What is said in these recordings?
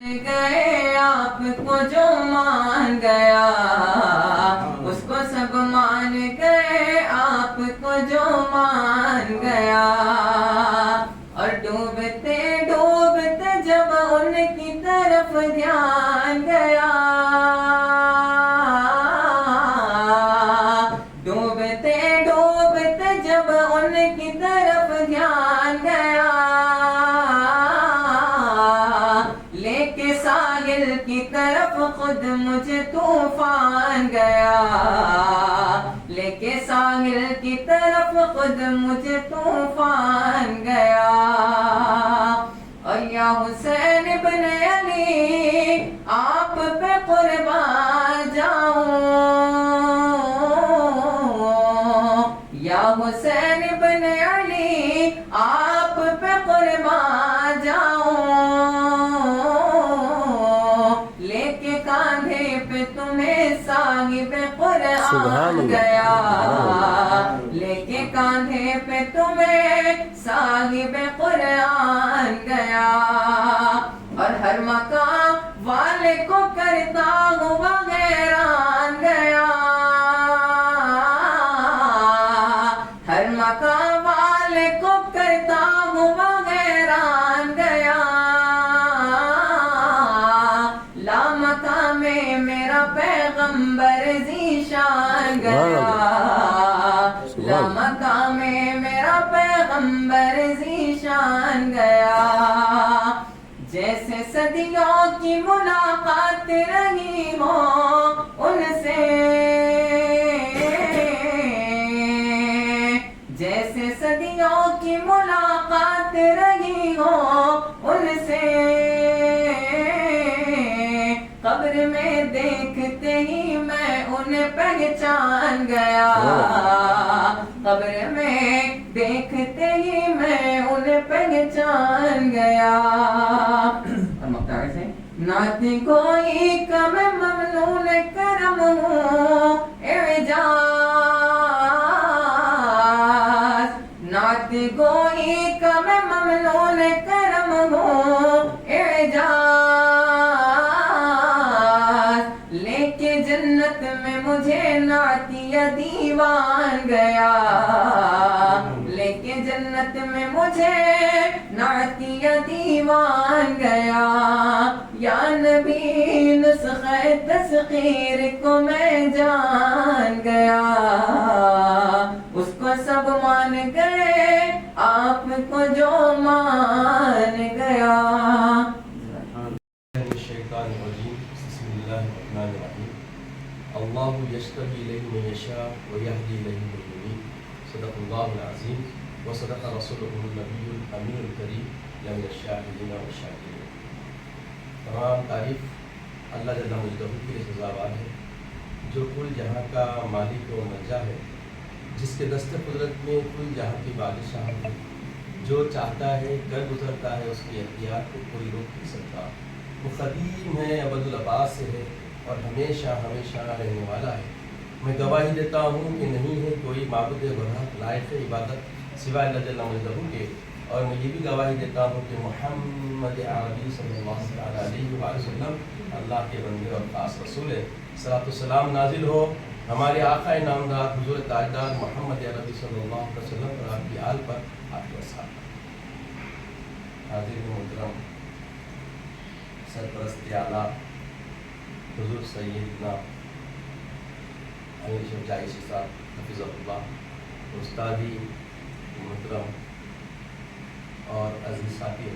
گئے آپ کو جو مان گیا اس کو سب مان گئے آپ کو جو مان گیا اور ڈوبتے ڈوبتے جب ان کی طرف دھیان گیا ڈوبتے ڈوبتے جب ان کی طرف دھیان گیا ساحل کی طرف خود مجھے طوفان گیا لے کے ساحل کی طرف خود مجھے طوفان گیا اور یا حسین ابن علی آپ پہ قربان جاؤں یا حسین ابن علی آپ پہ قربان جاؤں تمہیں صاحب قرآن گیا لے کے کاندھے پہ تمہیں صاحب قرآن گیا اور ہر مقام والے کو کرتا ہوا حیران گیا ہر مقام والے کو کرتا ہوا حیران گیا لامقام میرا پیغمبر ذیشان گیا لامقام میرا پیغمبر ذیشان گیا جیسے صدیوں کی ملاقات رہی ہو ان سے جیسے صدیوں کی ملاقات رہی ہو ان سے قبر میں دیکھتے ہی میں انہیں پہچان گیا قبر میں دیکھتے ہی میں انہیں پہچان گیا اور مختار سے نعت کوئی کم ممنون کرم ہوں اعجاز نعت کوئی کم ممنون کرم ہوں اعجاز جنت میں مجھے نعتیہ دیوان گیا لے کے جنت میں مجھے نعتیہ دیوان گیا یا نبی نسخہ تسخیر کو میں جان گیا اس کو سب مان گئے آپ کو جو مان گیا اللہ یشتبی الیہ من یشاء ویہدی الیہ من یونیب صدق اللہ العظیم وصدق رسولہ النبی الامین الکریم لمن الشاہدین والشاکرین تمام تعریف اللہ جل مجدہ کے لیے سزاوار ہے جو کل جہاں کا مالک و مرجع ہے جس کے دست قدرت میں کل جہاں کی بادشاہ ہے جو چاہتا ہے کر گزرتا ہے اس کی اختیار کو کوئی روک نہیں سکتا وہ قدیم ہے ابد الاباد سے ہے اور ہمیشہ ہمیشہ رہنے والا ہے میں گواہی دیتا ہوں کہ نہیں ہے کوئی معبود برحق لائق عبادت سوائے اللہ جل مجدہ کے اور میں یہ بھی گواہی دیتا ہوں کہ محمد عربی صلی اللہ علیہ وسلم اللہ کے بندے اور خاص رسول ہے صلاۃ السلام نازل ہو ہمارے آقا نامدار حضور تاجدار محمد عربی صلی اللہ علیہ وسلم اور آپ کی آل پر آپ کے اصحاب حاضر محترم سرپرست اعلیٰ حضور سیدنا امیر شیخ جائشی صاحب حفظہ اللہ استادی محترم اور عزیز ساتھی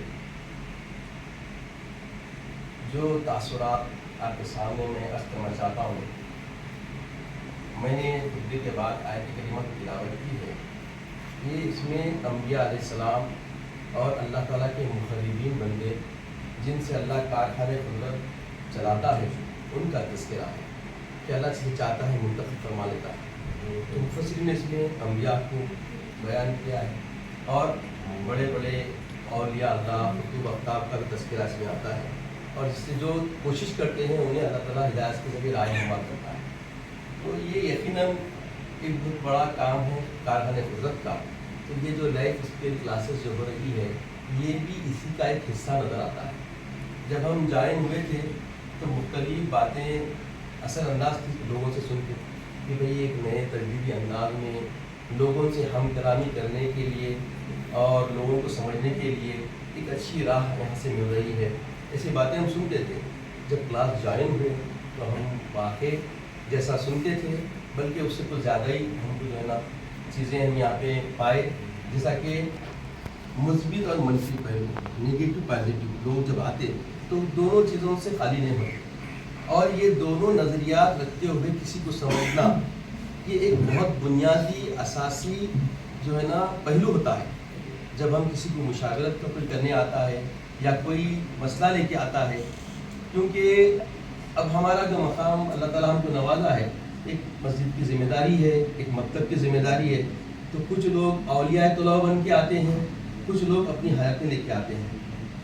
جو تاثرات آپ کے سامنے میں عرض کرنا چاہتا ہوں میں نے خطبے کے بعد آیت کریمہ کی تلاوت کی ہے یہ اس میں انبیاء علیہ السلام اور اللہ تعالیٰ کے مقربین بندے جن سے اللہ کارخانے قدرت چلاتا ہے ان کا تذکرہ ہے کہ اللہ سے چاہتا ہے منتخب فرما لیتا ہے تو مفسرین نے اس میں انبیاء کو بیان کیا ہے اور بڑے بڑے اولیاء اللہ قطب اقطاب کا بھی تذکرہ اس میں آتا ہے اور جس سے جو کوشش کرتے ہیں انہیں اللہ تعالیٰ ہدایت کے ذریعے راہ نمود کرتا ہے تو یہ یقیناً ایک بہت بڑا کام ہے کارخانے قدرت کا تو یہ جو لائف اسکل کلاسز جو ہو رہی ہے یہ بھی اسی کا ایک حصہ نظر آتا ہے جب ہم جوائن ہوئے تھے تو مختلف باتیں اثر انداز تھی لوگوں سے سن کے کہ بھئی ایک نئے تجدیدی انداز میں لوگوں سے ہم کلامی کرنے کے لیے اور لوگوں کو سمجھنے کے لیے ایک اچھی راہ یہاں سے مل رہی ہے. ایسی باتیں ہم سنتے تھے. جب کلاس جوائن ہوئے تو ہم واقعی جیسا سنتے تھے بلکہ اس سے کچھ زیادہ ہی ہم کو جو ہے نا چیزیں ہم یہاں پہ پائے، جیسا کہ مثبت اور منفی پہلو، نگیٹو پازیٹیو. لوگ جب آتے تو دونوں چیزوں سے خالی نہیں ہوتے، اور یہ دونوں نظریات رکھتے ہوئے کسی کو سمجھنا یہ ایک بہت بنیادی اساسی جو ہے نا پہلو ہوتا ہے. جب ہم کسی کو مشاورت کا کوئی کرنے آتا ہے یا کوئی مسئلہ لے کے آتا ہے، کیونکہ اب ہمارا جو مقام اللہ تعالیٰ ہم کو نوازا ہے، ایک مسجد کی ذمہ داری ہے، ایک مکتب کی ذمہ داری ہے، تو کچھ لوگ اولیاء طلبہ بن کے آتے ہیں، کچھ لوگ اپنی حیاتیں لے کے آتے ہیں.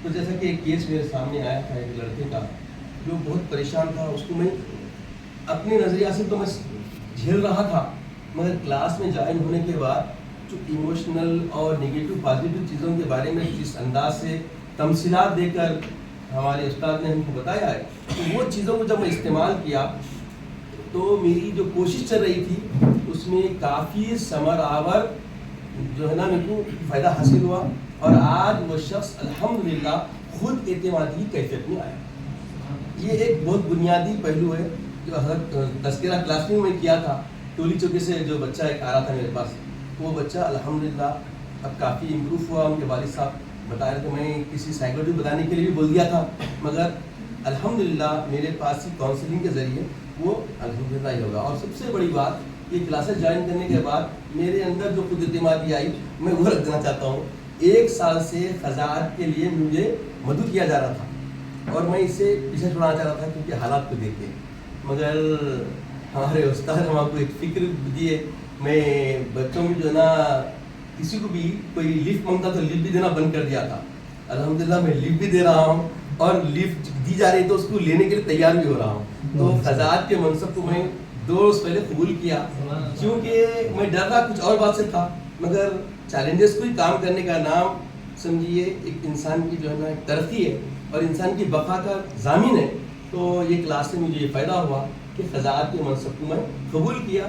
تو جیسا کہ ایک کیس میرے سامنے آیا تھا ایک لڑکے کا جو بہت پریشان تھا. اس کو میں اپنے نظریہ سے تو میں جھیل رہا تھا، مگر کلاس میں جوائن ہونے کے بعد جو ایموشنل اور نگیٹو پازیٹیو چیزوں کے بارے میں جس انداز سے تمثیلات دے کر ہمارے استاد نے ہم کو بتایا ہے، تو وہ چیزوں کو جب میں استعمال کیا تو میری جو کوشش چل رہی تھی اس میں کافی ثمر آور جو ہے نا میرے کو فائدہ حاصل ہوا، اور آج وہ شخص الحمدللہ خود اعتمادی کیفیت میں آیا. یہ ایک بہت بنیادی پہلو ہے جو حضرت تذکرہ کلاس میں کیا تھا. ٹولی چوکے سے جو بچہ ایک آ رہا تھا میرے پاس، وہ بچہ الحمدللہ اب کافی امپروو ہوا. ان کے والد صاحب بتا رہے تھے، میں کسی سائیکالوجی بتانے کے لیے بھی بول دیا تھا، مگر الحمدللہ میرے پاس ہی کاؤنسلنگ کے ذریعے وہ الحمدللہ ہی ہوگا. اور سب سے بڑی بات، یہ کلاسز جوائن کرنے کے بعد میرے اندر جو خود اعتمادی آئی، میں وہ رکھ دینا چاہتا ہوں. 1 سال سے خضاعت کے لیے مجھے مدعو کیا جا رہا تھا اور میں اسے پیچھے چھوڑانا چاہ رہا تھا کیونکہ حالات کو دیکھ کے، مگر ہمارے استاد ہم آپ کو ایک فکر دیے. میں بچوں میں جو ہے نا کسی کو بھی کوئی لفٹ مانگتا تو لفٹ بھی دینا بند کر دیا تھا. الحمدللہ میں لفٹ بھی دے رہا ہوں اور لفٹ دی جا رہی تو اس کو لینے کے لیے تیار بھی ہو رہا ہوں. تو خضاعت کے منصب کو میں 2 روز پہلے قبول کیا، کیونکہ میں ڈر رہا کچھ اور بات سے تھا، مگر چیلنجز کو ہی کام کرنے کا نام سمجھیے ایک انسان کی جو ہے نا ایک ترقی ہے اور انسان کی بقا کا ضامن ہے. تو یہ کلاس سے مجھے یہ فائدہ ہوا کہ خضاعت کے منصب کو میں قبول کیا،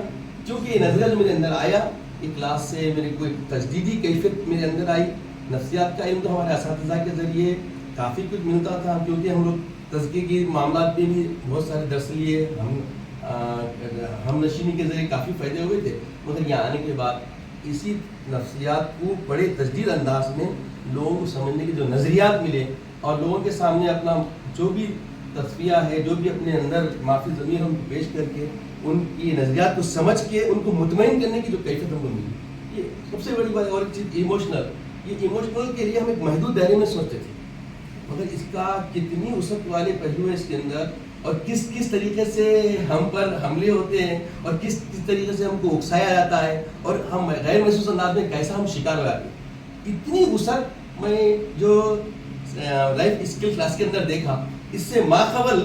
کیونکہ یہ نظریہ جو میرے اندر آیا، یہ کلاس سے میرے کو ایک تجدیدی کیفیت میرے اندر آئی. نفسیات کا علم تو ہمارے اساتذہ کے ذریعے کافی کچھ ملتا تھا، کیونکہ ہم لوگ تزکیے کی معاملات پہ بھی بہت سارے درس لیے، ہم نشینی کے ذریعے کافی فائدے ہوئے تھے. مگر یہاں آنے کے بعد اسی نفسیات کو بڑے تجدید انداز میں لوگوں کو سمجھنے کے جو نظریات ملے، اور لوگوں کے سامنے اپنا جو بھی تصفیہ ہے، جو بھی اپنے اندر معافی ضمیر ہم کو پیش کر کے ان کی نظریات کو سمجھ کے ان کو مطمئن کرنے کی جو کیفیت ہم کو ملی، یہ سب سے بڑی بات. اور ایک چیز ایموشنل، یہ ایموشنل کے لیے ہم ایک محدود دائرے میں سوچتے تھے، مگر اس کا کتنی وسعت والے پہلو ہیں اس کے اندر، اور کس طریقے سے ہم پر حملے ہوتے ہیں اور کس طریقے سے ہم کو اکسایا جاتا ہے، اور ہم غیر محسوس انداز میں کیسا ہم شکار ہو جاتے ہیں. اتنی وسعت میں جو لائف اسکل کلاس کے اندر دیکھا، اس سے ماقبل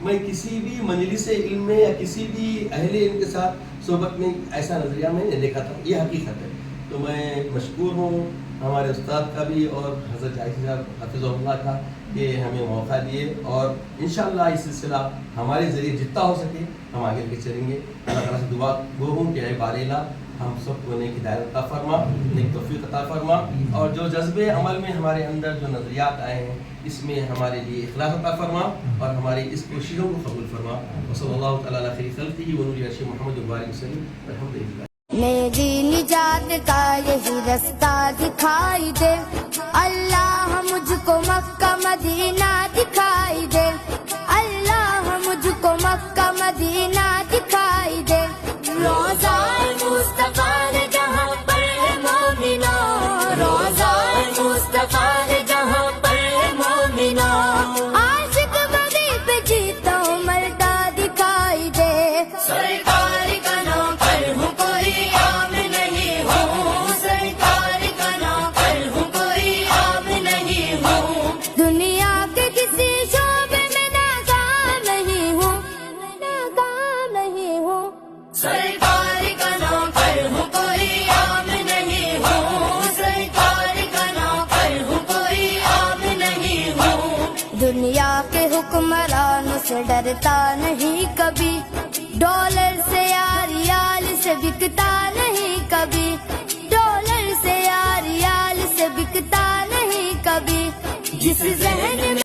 میں کسی بھی مجلس علم میں یا کسی بھی اہل علم کے ساتھ صحبت میں ایسا نظریہ میں نے دیکھا تھا. یہ حقیقت ہے. تو میں مشکور ہوں ہمارے استاد کا بھی اور حضرت عائشہ صاحب حفظہ اللہ کا کہ ہمیں موقع دیے، اور انشاءاللہ یہ سلسلہ ہمارے ذریعے جتنا ہو سکے ہم آگے لے چلیں گے. اللہ تعالیٰ سے دعا گو ہوں کہ اے بار الہ ہم سب کو نیک ہدایت عطا فرما، نیک توفیق عطا فرما، اور جو جذبے عمل میں ہمارے اندر جو نظریات آئے ہیں اس میں ہمارے لیے اخلاص عطا فرما، اور ہماری اس کوششوں کو قبول فرما. وصلی اللہ تعالیٰ علی خیر خلقہ ونور عرش محمد وبارک وسلم. الحمدللہ. میری نجات کا یہی رستہ دکھائی دے، اللہ مجھ کو مکہ مدینہ دکھائی دے، اللہ مجھ کو مکہ مدینہ دکھائی دے. روضہ مصطفیٰ ہے جہاں پر مومنو، روضہ مصطفیٰ ہے جہاں پر مومنو، عاشق بدی پہ جیتا ہوں مردہ دکھائی دے. سرکار کا نام پر ہوں کوئی عام نہیں ہوں، سرکار کا نام پر ہوں کوئی عام نہیں ہوں، دنیا کے کسی شعبے میں ناکام نہیں ہوں، ناکام نہیں ہوں، سرکار کا نام پر ہوں کوئی سے ڈرتا نہیں کبھی، ڈالر سے یا ریال سے بکتا نہیں کبھی، ڈالر سے یا ریال سے بکتا نہیں کبھی، جس ذہن میں